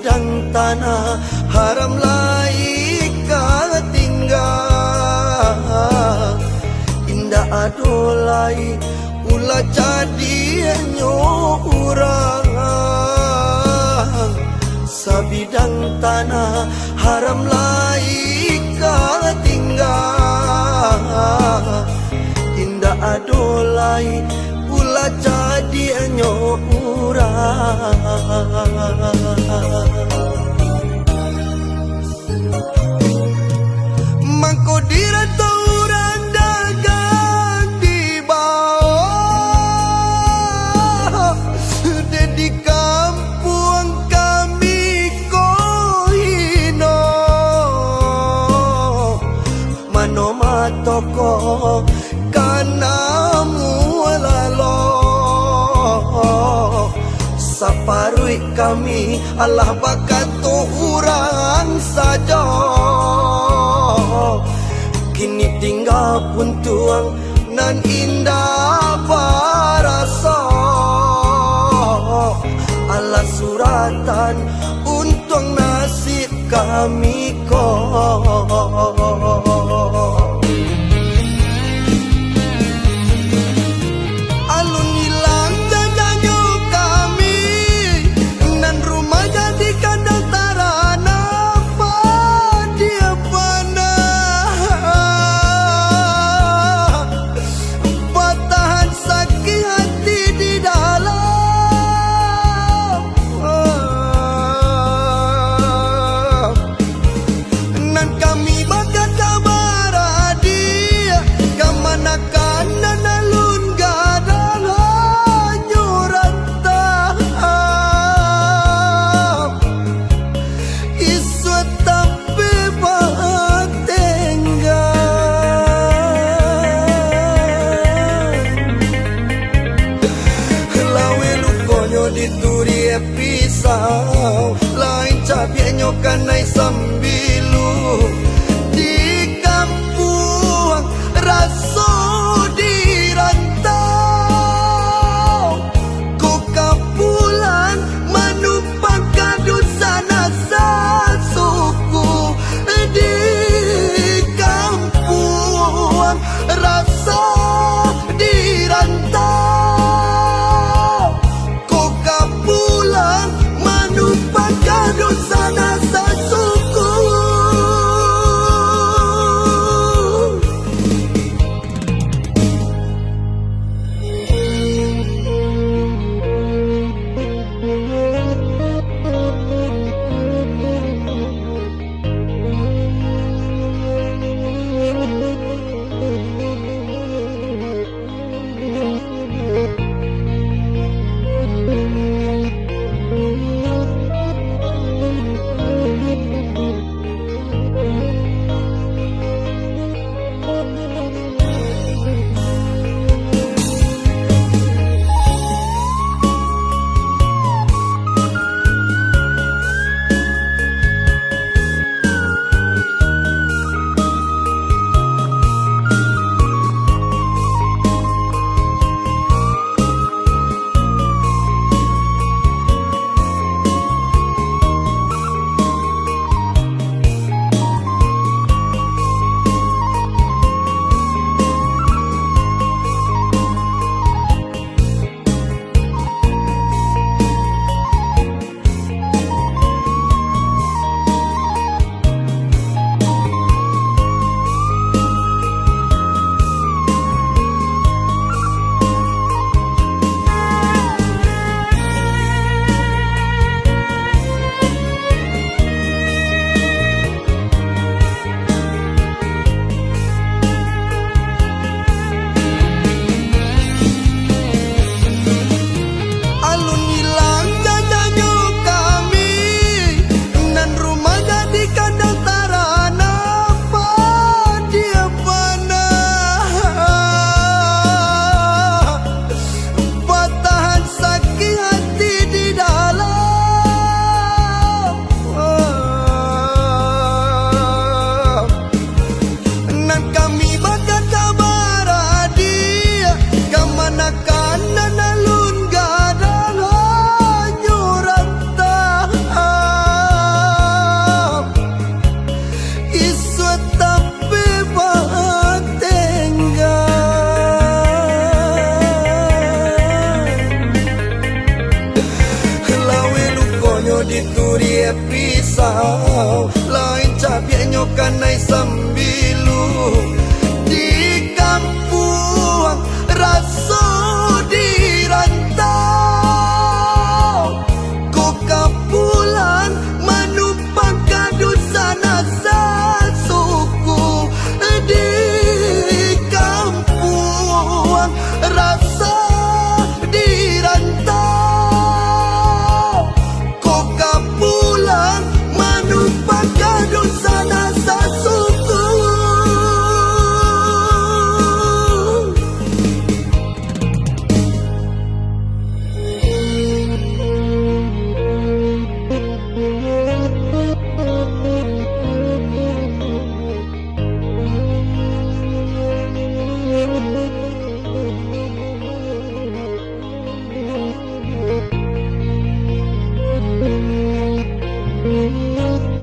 sabidang tanah haram laika tinggal. Indah adolai ulah jadianyo urang. Sabidang tanah haram laika tinggal. Indah adolai ulah jadianyo urang. Mangko dirata urang dagang di bawah, di kampung kami kohino. Mano matoko kanamu lalo, saparui kami Allah bakato urang saja. Kini tinggal pun tuang nan indah parasa. Allah suratan untung nasib kami kok. Alun hilang jajanyo kami, nan rumah jadi kandang tarana. Apa dia panah, batahan sakit hati di dalam. Nan kami bagat kabar dia kamanakan nan alun gadang hanyuran tahap. Isu tapi bahag tinggal. Lawe lukonyo dituri pisau, lain cabianyo kanai sambilu. Di kampung raso dirantau, ko kapulan manumpang kadut sana suku. Di kampung raso dirantau, ko kapulan manumpang kadut sana suku. diturie pisau lain cabiak nyokan nai sembilu